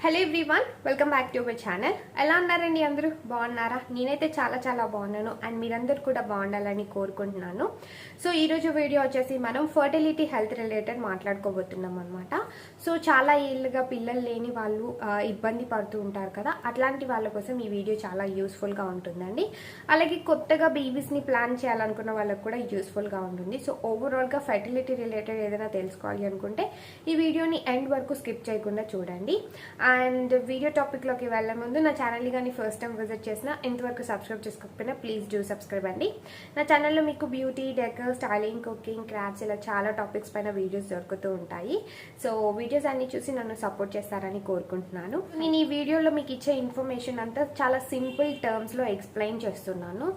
Hello everyone, welcome back to our channel. ఎలా ఉన్నారండి? అందరూ బాగున్నారా? నేనైతే చాలా బాగున్నాను అండ్ మీరందరూ కూడా బాగుండాలని కోరుకుంటున్నాను. సో ఈరోజు వీడియో వచ్చేసి మనం ఫర్టిలిటీ హెల్త్ రిలేటెడ్ మాట్లాడుకోబోతున్నాం అనమాట. సో చాలా ఏళ్ళుగా పిల్లలు లేని వాళ్ళు ఇబ్బంది పడుతూ ఉంటారు కదా, అట్లాంటి వాళ్ళ కోసం ఈ వీడియో చాలా యూస్ఫుల్గా ఉంటుందండి. అలాగే కొత్తగా బేబీస్ని ప్లాన్ చేయాలనుకున్న వాళ్ళకి కూడా యూస్ఫుల్గా ఉంటుంది. సో ఓవరాల్గా ఫర్టిలిటీ రిలేటెడ్ ఏదైనా తెలుసుకోవాలి అనుకుంటే ఈ వీడియోని ఎండ్ వరకు స్కిప్ చేయకుండా చూడండి. అండ్ వీడియో టాపిక్లోకి వెళ్ళే ముందు నా ఛానల్ని కానీ ఫస్ట్ టైం విజిట్ చేసినా ఇంతవరకు సబ్స్క్రైబ్ చేసుకోకపోయినా ప్లీజ్ డూ సబ్స్క్రైబ్ అండి. నా ఛానల్లో మీకు beauty, decor, styling, cooking, crafts ఇలా చాలా టాపిక్స్ పైన వీడియోస్ దొరుకుతూ ఉంటాయి. సో వీడియోస్ అన్ని చూసి నన్ను సపోర్ట్ చేస్తారని కోరుకుంటున్నాను. నేను ఈ వీడియోలో మీకు ఇచ్చే ఇన్ఫర్మేషన్ అంతా చాలా సింపుల్ టర్మ్స్లో ఎక్స్ప్లెయిన్ చేస్తున్నాను.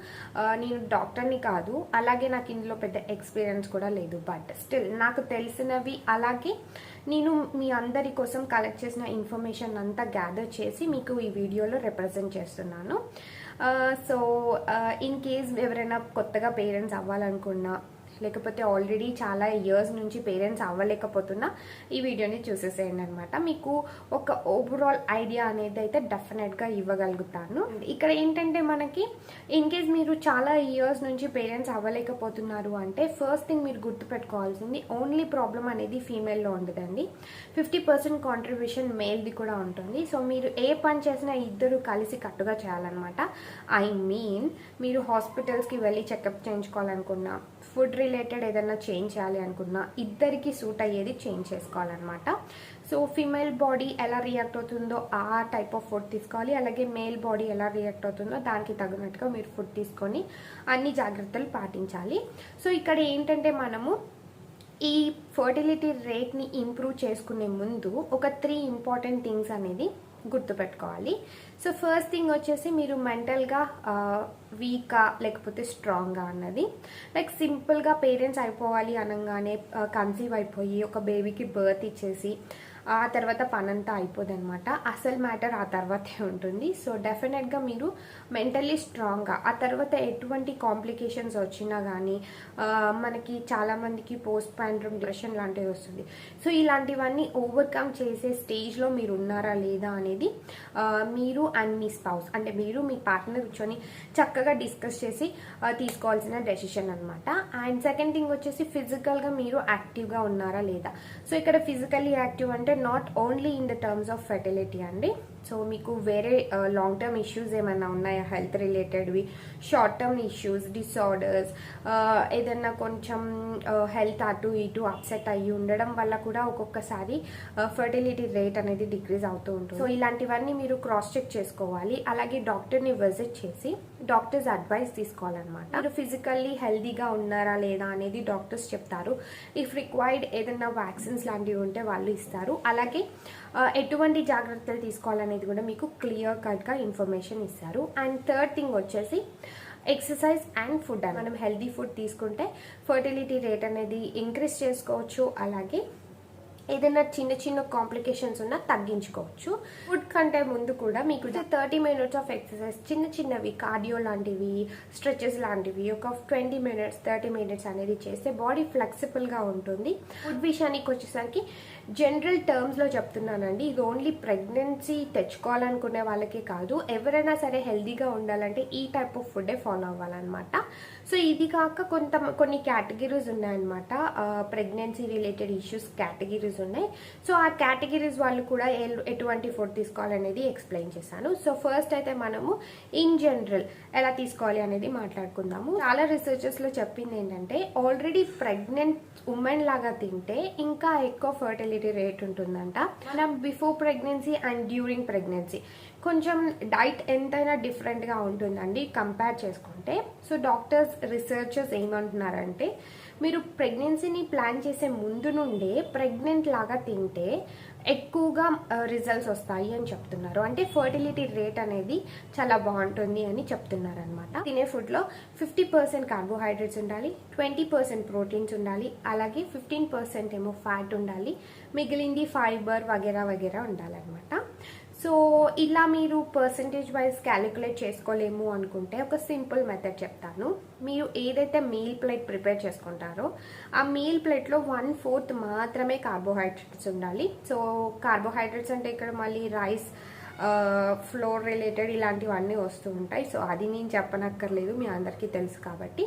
నేను డాక్టర్ని కాదు, అలాగే నాకు ఇందులో పెద్ద ఎక్స్పీరియన్స్ కూడా లేదు. బట్ స్టిల్ నాకు తెలిసినవి, అలాగే నేను మీ అందరి కోసం కలెక్ట్ చేసిన ఇన్ఫర్మేషన్ అంతా గ్యాదర్ చేసి మీకు ఈ వీడియోలో రిప్రజెంట్ చేస్తున్నాను. సో ఇన్ కేస్ ఎవరైనా కొత్తగా పేరెంట్స్ అవ్వాలనుకున్నా, లేకపోతే ఆల్రెడీ చాలా ఇయర్స్ నుంచి పేరెంట్స్ అవ్వలేకపోతున్నా ఈ వీడియోని చూసేసేయండి అనమాట. మీకు ఒక ఓవరాల్ ఐడియా అనేది అయితే డెఫినెట్గా ఇవ్వగలుగుతాను. ఇక్కడ ఏంటంటే మనకి ఇన్ కేస్ మీరు చాలా ఇయర్స్ నుంచి పేరెంట్స్ అవ్వలేకపోతున్నారు అంటే ఫస్ట్ థింగ్ మీరు గుర్తుపెట్టుకోవాల్సింది, ఓన్లీ ప్రాబ్లం అనేది ఫీమేల్లో ఉండదండి. 50% కాంట్రిబ్యూషన్ మేల్ది కూడా ఉంటుంది. సో మీరు ఏ పని చేసినా ఇద్దరు కలిసి కట్టుగా చేయాలన్నమాట. ఐ మీన్ మీరు హాస్పిటల్స్కి వెళ్ళి చెకప్ చేయించుకోవాలనుకున్నా, ఫుడ్ రిలేటెడ్ ఏదైనా చేంజ్ చేయాలి అనుకున్నా, ఇద్దరికి సూట్ అయ్యేది చేంజ్ చేసుకోవాలన్నమాట. సో ఫీమేల్ బాడీ ఎలా రియాక్ట్ అవుతుందో ఆ టైప్ ఆఫ్ ఫుడ్ తీసుకోవాలి, అలాగే మేల్ బాడీ ఎలా రియాక్ట్ అవుతుందో దానికి తగినట్టుగా మీరు ఫుడ్ తీసుకొని అన్ని జాగ్రత్తలు పాటించాలి. సో ఇక్కడ ఏంటంటే మనము ఈ ఫర్టిలిటీ రేట్ని ఇంప్రూవ్ చేసుకునే ముందు ఒక 3 ఇంపార్టెంట్ థింగ్స్ అనేది గుర్తుపెట్టుకోవాలి. సో ఫస్ట్ థింగ్ వచ్చేసి మీరు మెంటల్గా వీకా లేకపోతే స్ట్రాంగ్గా అన్నది. లైక్ సింపుల్గా పేరెంట్స్ అయిపోవాలి అనగానే కన్సీవ్ అయిపోయి ఒక బేబీకి బర్త్ ఇచ్చేసి ఆ తర్వాత పనంతా అయిపోదు అనమాట. అసలు మ్యాటర్ ఆ తర్వాతే ఉంటుంది. సో డెఫినెట్గా మీరు మెంటల్లీ స్ట్రాంగ్గా, ఆ తర్వాత ఎటువంటి కాంప్లికేషన్స్ వచ్చినా కానీ మనకి చాలామందికి పోస్ట్ పాండ్రమ్ డిప్రెషన్ లాంటివి వస్తుంది. సో ఇలాంటివన్నీ ఓవర్కమ్ చేసే స్టేజ్లో మీరు ఉన్నారా లేదా అనేది మీరు అండ్ మీ స్పౌస్, అంటే మీరు మీ పార్ట్నర్ కూర్చొని చక్కగా డిస్కస్ చేసి తీసుకోవాల్సిన డెసిషన్ అనమాట. అండ్ సెకండ్ థింగ్ వచ్చేసి ఫిజికల్గా మీరు యాక్టివ్గా ఉన్నారా లేదా. సో ఇక్కడ ఫిజికల్లీ యాక్టివ్ అంటే not only in the terms of fertility అండి. సో మీకు వేరే లాంగ్ టర్మ్ ఇష్యూస్ ఏమైనా ఉన్నాయా, హెల్త్ రిలేటెడ్వి, షార్ట్ టర్మ్ ఇష్యూస్, డిసార్డర్స్, ఏదన్నా కొంచెం హెల్త్ అటు ఇటు అప్సెట్ అయ్యి ఉండడం వల్ల కూడా ఒక్కొక్కసారి ఫర్టిలిటీ రేట్ అనేది డిక్రీజ్ అవుతూ ఉంటుంది. సో ఇలాంటివన్నీ మీరు క్రాస్ చెక్ చేసుకోవాలి. అలాగే డాక్టర్ని విజిట్ చేసి డాక్టర్స్ అడ్వైస్ తీసుకోవాలన్నమాట. మీరు ఫిజికల్లీ హెల్తీగా ఉన్నారా లేదా అనేది డాక్టర్స్ చెప్తారు. ఇఫ్ రిక్వైర్డ్ ఏదైనా వ్యాక్సిన్స్ లాంటివి ఉంటే వాళ్ళు ఇస్తారు. అలాగే ఎటువంటి జాగ్రత్తలు తీసుకోవాలనేది కూడా మీకు క్లియర్ కట్గా ఇన్ఫర్మేషన్ ఇస్తారు. అండ్ థర్డ్ థింగ్ వచ్చేసి ఎక్సర్సైజ్ అండ్ ఫుడ్. మనం హెల్తీ ఫుడ్ తీసుకుంటే ఫర్టిలిటీ రేట్ అనేది ఇంక్రీజ్ చేసుకోవచ్చు. అలాగే ఏదైనా చిన్న కాంప్లికేషన్స్ ఉన్నా తగ్గించుకోవచ్చు. ఫుడ్ కంటే ముందు కూడా మీకు 30 minutes ఆఫ్ ఎక్సర్సైజ్, చిన్నవి కార్డియో లాంటివి, స్ట్రెచెస్ లాంటివి ఒక 20 minutes 30 minutes అనేది చేస్తే బాడీ ఫ్లెక్సిబుల్గా ఉంటుంది. ఫుడ్ విషయానికి వచ్చేసరికి జనరల్ టర్మ్స్లో చెప్తున్నానండి, ఇది ఓన్లీ ప్రెగ్నెన్సీ తెచ్చుకోవాలనుకునే వాళ్ళకే కాదు, ఎవరైనా సరే హెల్దీగా ఉండాలంటే ఈ టైప్ ఆఫ్ ఫుడ్డే ఫాలో అవ్వాలన్నమాట. సో ఇది కాక కొన్ని కేటగిరీస్ ఉన్నాయన్నమాట. ప్రెగ్నెన్సీ రిలేటెడ్ ఇష్యూస్ కేటగిరీస్ ఉన్నాయి. సో ఆ కేటగిరీస్ వాళ్ళు కూడా ఎటువంటి ఫుడ్ తీసుకోవాలనేది ఎక్స్ప్లెయిన్ చేశాను. సో ఫస్ట్ అయితే మనము ఇన్ జనరల్ ఎలా తీసుకోవాలి అనేది మాట్లాడుకుందాము. చాలా రీసెర్చెస్లో చెప్పింది ఏంటంటే ఆల్రెడీ ప్రెగ్నెంట్ ఉమెన్ లాగా తింటే ఇంకా ఎక్కువ ఫర్టిలిటీ రేట్ ఉంటుందంట. మనం before pregnancy and during pregnancy కొంచెం డైట్ ఎంతైనా డిఫరెంట్గా ఉంటుందండి కంపేర్ చేసుకుంటే. సో డాక్టర్స్, రీసెర్చర్స్ ఏమంటున్నారంటే మీరు ప్రెగ్నెన్సీని ప్లాన్ చేసే ముందు నుండే ప్రెగ్నెంట్ లాగా తింటే ఎక్కువగా రిజల్ట్స్ వస్తాయి అని చెప్తున్నారు. అంటే ఫర్టిలిటీ రేట్ అనేది చాలా బాగుంటుంది అని చెప్తున్నారు అనమాట. తినే ఫుడ్లో 50% కార్బోహైడ్రేట్స్ ఉండాలి, 20% ప్రోటీన్స్ ఉండాలి, అలాగే 15% ఏమో ఫ్యాట్ ఉండాలి, మిగిలింది ఫైబర్ వగేరా ఉండాలన్నమాట. సో ఇలా మీరు పర్సంటేజ్ వైజ్ క్యాలిక్యులేట్ చేసుకోలేము అనుకుంటే ఒక సింపుల్ మెథడ్ చెప్తాను. మీరు ఏదైతే మీల్ ప్లేట్ ప్రిపేర్ చేసుకుంటారో ఆ మీల్ ప్లేట్లో 1/4 మాత్రమే కార్బోహైడ్రేట్స్ ఉండాలి. సో కార్బోహైడ్రేట్స్ అంటే ఇక్కడ మళ్ళీ రైస్, ఫ్లోర్ రిలేటెడ్ ఇలాంటివన్నీ వస్తూ ఉంటాయి. సో అది నేను చెప్పనక్కర్లేదు, మీ అందరికీ తెలుసు కాబట్టి.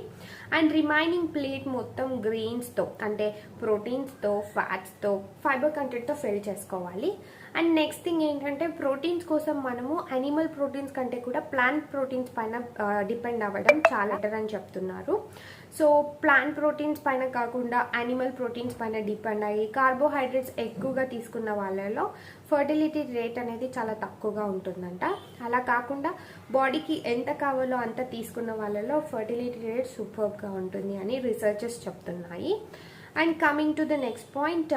అండ్ రిమైనింగ్ ప్లేట్ మొత్తం గ్రెయిన్స్తో అంటే ప్రోటీన్స్తో, ఫ్యాట్స్తో, ఫైబర్ కంటెంట్తో ఫిల్ చేసుకోవాలి. అండ్ నెక్స్ట్ థింగ్ ఏంటంటే ప్రోటీన్స్ కోసం మనము అనిమల్ ప్రోటీన్స్ కంటే కూడా ప్లాంట్ ప్రోటీన్స్ పైన డిపెండ్ అవ్వడం చాలా బెటర్ అని చెప్తున్నారు. సో ప్లాంట్ ప్రోటీన్స్ పైన కాకుండా అనిమల్ ప్రోటీన్స్ పైన డిపెండ్ అయ్యి కార్బోహైడ్రేట్స్ ఎక్కువగా తీసుకున్న వాళ్ళలో ఫర్టిలిటీ రేట్ అనేది చాలా తక్కువగా ఉంటుందంట. అలా కాకుండా బాడీకి ఎంత కావాలో అంత తీసుకున్న వాళ్ళలో ఫర్టిలిటీ రేట్ సూపర్గా ఉంటుంది అని రీసెర్చెస్ చెప్తున్నాయి. And coming to the next point,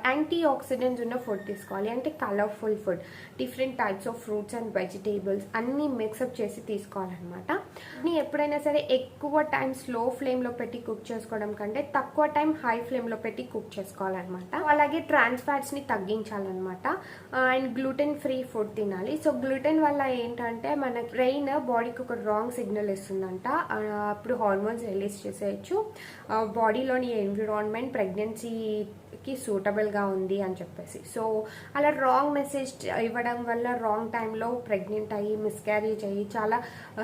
anti oxidants ఉన్న ఫుడ్ తీసుకోవాలి. అంటే colourful food, different types of fruits and vegetables అన్నీ మిక్సప్ చేసి తీసుకోవాలన్నమాట. ఎప్పుడైనా సరే ఎక్కువ టైం స్లో ఫ్లేమ్లో పెట్టి కుక్ చేసుకోవడం కంటే తక్కువ టైం హై ఫ్లేమ్లో పెట్టి కుక్ చేసుకోవాలన్నమాట. అలాగే ట్రాన్స్ ఫ్యాట్స్ని తగ్గించాలన్నమాట. అండ్ గ్లూటెన్ ఫ్రీ ఫుడ్ తినాలి. సో గ్లూటెన్ వల్ల ఏంటంటే మన బ్రెయిన్ బాడీకి ఒక రాంగ్ సిగ్నల్ ఇస్తుందంట. అప్పుడు హార్మోన్స్ రిలీజ్ చేసేయచ్చు. బాడీలోని ఎన్విరాన్మెంట్ ప్రెగ్నెన్సీకి సూటబుల్గా ఉంది అని చెప్పేసి. సో అలా రాంగ్ మెసేజ్ ఇవ్వడం వల్ల రాంగ్ టైంలో ప్రెగ్నెంట్ అయ్యి మిస్క్యారేజ్ అయ్యి చాలా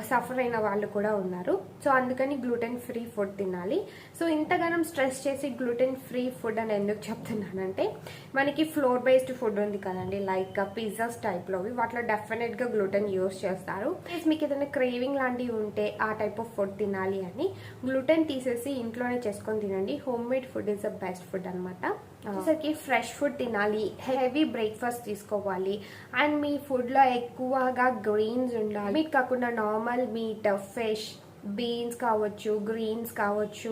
సఫర్ అయిన వాళ్ళు కూడా ఉన్నారు. సో అందుకని గ్లూటెన్ ఫ్రీ ఫుడ్ తినాలి. సో ఇంతగానం స్ట్రెస్ చేసి గ్లూటెన్ ఫ్రీ ఫుడ్ అని ఎందుకు చెప్తున్నానంటే మనకి ఫ్లోర్ బేస్డ్ ఫుడ్ ఉంది కదండి, లైక్ పిజ్జాస్ టైప్లోవి, వాటిలో డెఫినెట్గా గ్లూటెన్ యూస్ చేస్తారు. మీకు ఏదైనా క్రేవింగ్ లాంటివి ఉంటే ఆ టైప్ ఆఫ్ ఫుడ్ తినాలి అని గ్లూటెన్ తీసేసి ఇంట్లోనే చేసుకొని తినండి. Home made food is the best food అనమాట. సరికి ఫ్రెష్ ఫుడ్ తినాలి, హెవీ బ్రేక్ఫాస్ట్ తీసుకోవాలి. అండ్ మీ ఫుడ్లో ఎక్కువగా గ్రెయిన్స్ ఉండాలి. మీట్ కాకుండా నార్మల్ మీట్, ఫిష్, బీన్స్ కావచ్చు, గ్రీన్స్ కావచ్చు,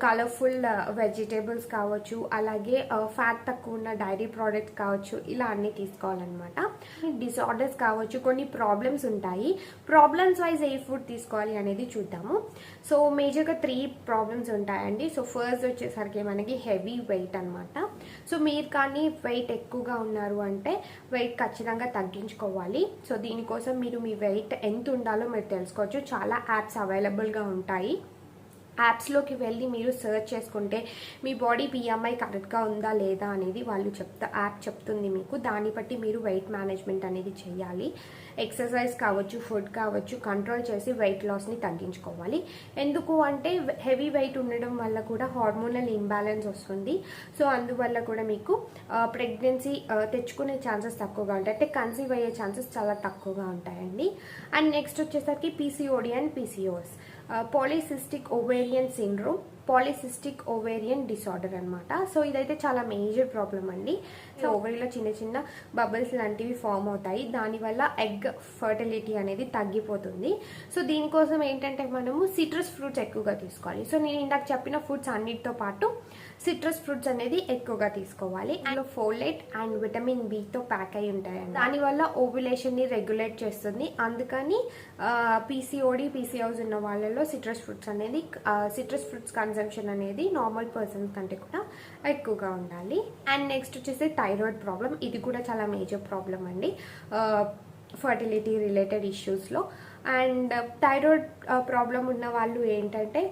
కలర్ఫుల్ వెజిటేబుల్స్ కావచ్చు, అలాగే ఫ్యాట్ తక్కువ ఉన్న డైరీ ప్రోడక్ట్స్ కావచ్చు, ఇలా అన్నీ తీసుకోవాలన్నమాట. డిసార్డర్స్ కావచ్చు, కొన్ని ప్రాబ్లమ్స్ ఉంటాయి. ప్రాబ్లమ్స్ వైజ్ ఏ ఫుడ్ తీసుకోవాలి అనేది చూద్దాము. సో మేజర్గా 3 ప్రాబ్లమ్స్ ఉంటాయండి. సో ఫస్ట్ వచ్చేసరికి మనకి హెవీ వెయిట్ అనమాట. సో మీరు కానీ వెయిట్ ఎక్కువగా ఉన్నారు అంటే వెయిట్ ఖచ్చితంగా తగ్గించుకోవాలి. సో దీనికోసం మీరు మీ వెయిట్ ఎంత ఉండాలో మీరు తెలుసుకోవచ్చు. చాలా యాప్స్ అవైలబుల్గా ఉంటాయి. యాప్స్లోకి వెళ్ళి మీరు సెర్చ్ చేసుకుంటే మీ బాడీ BMI కరెక్ట్గా ఉందా లేదా అనేది యాప్ చెప్తుంది మీకు. దాన్ని బట్టి మీరు వెయిట్ మేనేజ్మెంట్ అనేది చేయాలి. ఎక్సర్సైజ్ కావచ్చు, ఫుడ్ కావచ్చు, కంట్రోల్ చేసి వెయిట్ లాస్ని తగ్గించుకోవాలి. ఎందుకు అంటే హెవీ వెయిట్ ఉండడం వల్ల కూడా హార్మోనల్ ఇంబ్యాలెన్స్ వస్తుంది. సో అందువల్ల కూడా మీకు ప్రెగ్నెన్సీ తెచ్చుకునే ఛాన్సెస్ తక్కువగా ఉంటాయి, అంటే కన్సీవ్ అయ్యే ఛాన్సెస్ చాలా తక్కువగా ఉంటాయండి. అండ్ నెక్స్ట్ వచ్చేసరికి PCOD and PCOS, polycystic ovarian syndrome, polycystic ovarian disorder అనమాట. సో ఇదైతే చాలా మేజర్ ప్రాబ్లం అండి. సో ఓవరీలో చిన్న చిన్న బబుల్స్ లాంటివి ఫామ్ అవుతాయి. దానివల్ల ఎగ్ ఫర్టిలిటీ అనేది తగ్గిపోతుంది. సో దీనికోసం ఏంటంటే మనము సిట్రస్ ఫ్రూట్స్ ఎక్కువగా తీసుకోవాలి. సో నేను ఇందాక చెప్పిన ఫుడ్స్ అన్నిటితో పాటు సిట్రస్ ఫ్రూట్స్ అనేది ఎక్కువగా తీసుకోవాలి. అందులో ఫోలేట్ అండ్ విటమిన్ బితో ప్యాక్ అయి ఉంటాయండి. దానివల్ల ఓవ్యులేషన్ని రెగ్యులేట్ చేస్తుంది. అందుకని PCOD, PCOS ఉన్న వాళ్ళలో సిట్రస్ ఫ్రూట్స్ కన్సంప్షన్ అనేది నార్మల్ పర్సన్స్ కంటే కూడా ఎక్కువగా ఉండాలి. అండ్ నెక్స్ట్ వచ్చేసి థైరాయిడ్ ప్రాబ్లం. ఇది కూడా చాలా మేజర్ ప్రాబ్లం అండి ఫర్టిలిటీ రిలేటెడ్ ఇష్యూస్లో. అండ్ థైరాయిడ్ ప్రాబ్లం ఉన్న వాళ్ళు ఏంటంటే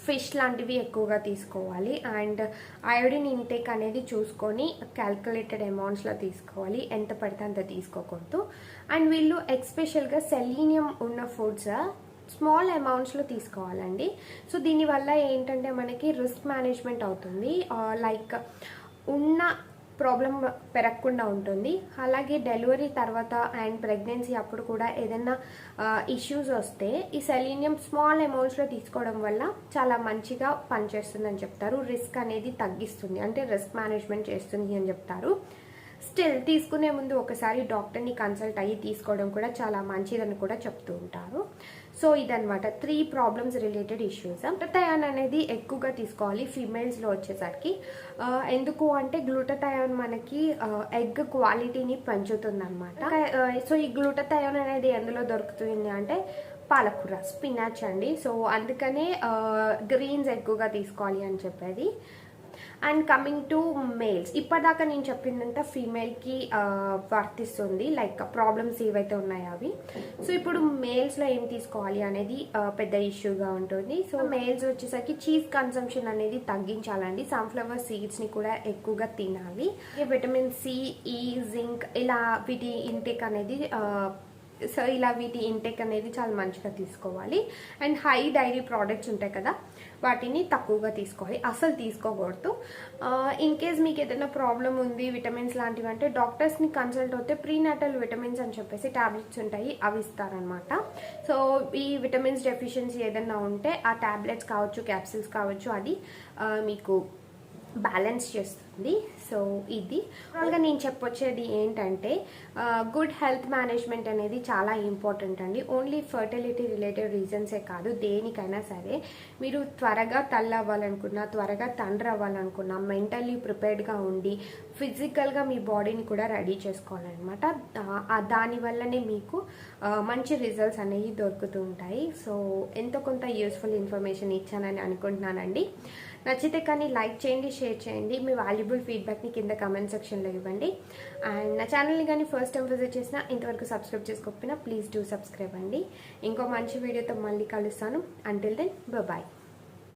ఫిష్ లాంటివి ఎక్కువగా తీసుకోవాలి. అండ్ అయోడిన్ ఇంటేక్ అనేది చూసుకొని క్యాల్కులేటెడ్ అమౌంట్స్లో తీసుకోవాలి, ఎంత పడితే అంత తీసుకోకూడదు. అండ్ వీళ్ళు ఎక్స్పెషల్గా సెలీనియం ఉన్న ఫుడ్స్ స్మాల్ అమౌంట్స్లో తీసుకోవాలండి. సో దీనివల్ల ఏంటంటే మనకి రిస్క్ మేనేజ్మెంట్ అవుతుంది, లైక్ ఉన్న ప్రాబ్లం పెరగకుండా ఉంటుంది. అలాగే డెలివరీ తర్వాత అండ్ ప్రెగ్నెన్సీ అప్పుడు కూడా ఏదైనా ఇష్యూస్ వస్తే ఈ సెలీనియం స్మాల్ అమౌంట్స్లో తీసుకోవడం వల్ల చాలా మంచిగా పనిచేస్తుందని చెప్తారు. రిస్క్ అనేది తగ్గిస్తుంది, అంటే రిస్క్ మేనేజ్మెంట్ చేస్తుంది అని చెప్తారు. స్టిల్ తీసుకునే ముందు ఒకసారి డాక్టర్ని కన్సల్ట్ అయ్యి తీసుకోవడం కూడా చాలా మంచిదని కూడా చెప్తూ ఉంటారు. సో ఇదనమాట 3 ప్రాబ్లమ్స్ రిలేటెడ్ ఇష్యూస్. గ్లూటథయాన్ అనేది ఎక్కువగా తీసుకోవాలి ఫీమేల్స్లో వచ్చేసరికి. ఎందుకు అంటే గ్లూటథయాన్ మనకి ఎగ్ క్వాలిటీని పెంచుతుంది అనమాట. సో ఈ గ్లూటథయాన్ అనేది ఎందులో దొరుకుతుంది అంటే పాలకూర, స్పినాచ్ అండి. సో అందుకనే గ్రీన్స్ ఎక్కువగా తీసుకోవాలి అని చెప్పేది. అండ్ కమింగ్ టు మేల్స్, ఇప్పటిదాకా నేను చెప్పిందంతా ఫీమేల్కి వర్తిస్తుంది, లైక్ ప్రాబ్లమ్స్ ఏవైతే ఉన్నాయో అవి. సో ఇప్పుడు మేల్స్లో ఏం తీసుకోవాలి అనేది పెద్ద ఇష్యూగా ఉంటుంది. సో మేల్స్ వచ్చేసరికి చీజ్ కన్సంప్షన్ అనేది తగ్గించాలండి. సన్ఫ్లవర్ సీడ్స్ని కూడా ఎక్కువగా తినాలి. విటమిన్ సి, ఈ, జింక్ ఇలా వీటి ఇంటేక్ అనేది వీటి ఇంటేక్ అనేది చాలా మంచిగా తీసుకోవాలి. అండ్ హై డైరీ ప్రోడక్ట్స్ ఉంటాయి కదా, వాటిని తక్కువగా తీసుకోవాలి, అసలు తీసుకోకూడదు. ఇన్ కేస్ మీకు ఏదైనా ప్రాబ్లం ఉంది విటమిన్స్ లాంటివి అంటే డాక్టర్స్ని కన్సల్ట్ అవుతే ప్రీనాటల్ విటమిన్స్ అని చెప్పేసి టాబ్లెట్స్ ఉంటాయి, అవి ఇస్తారనమాట. సో ఈ విటమిన్స్ డెఫిషియన్సీ ఏదైనా ఉంటే ఆ టాబ్లెట్స్ కావచ్చు, క్యాప్సిల్స్ కావచ్చు, అది మీకు బ్యాలెన్స్ చేస్తుంది. సో ఇది నార్మల్గా నేను చెప్పొచ్చేది ఏంటంటే గుడ్ హెల్త్ మేనేజ్మెంట్ అనేది చాలా ఇంపార్టెంట్ అండి. ఓన్లీ ఫర్టిలిటీ రిలేటెడ్ రీజన్సే కాదు, దేనికైనా సరే మీరు త్వరగా తల్లి అవ్వాలనుకున్నా, త్వరగా తండ్రి అవ్వాలనుకున్నా, మెంటల్లీ ప్రిపేర్డ్గా ఉండి ఫిజికల్గా మీ బాడీని కూడా రెడీ చేసుకోవాలన్నమాట. దానివల్లనే మీకు మంచి రిజల్ట్స్ అనేవి దొరుకుతూ ఉంటాయి. సో ఎంతో కొంత యూస్ఫుల్ ఇన్ఫర్మేషన్ ఇచ్చానని అనుకుంటున్నానండి. నచ్చితే కానీ లైక్ చేయండి, షేర్ చేయండి, మీ వాల్యుబుల్ ఫీడ్బ్యాక్ని కింద కామెంట్ సెక్షన్లో ఇవ్వండి. అండ్ నా ఛానల్ని కానీ ఫస్ట్ టైం విజిట్ చేసినా, ఇంతవరకు సబ్స్క్రైబ్ చేసుకోకపోయినా ప్లీజ్ డూ సబ్స్క్రైబ్ అండి. ఇంకో మంచి వీడియోతో మళ్ళీ కలుస్తాను. Until then bye.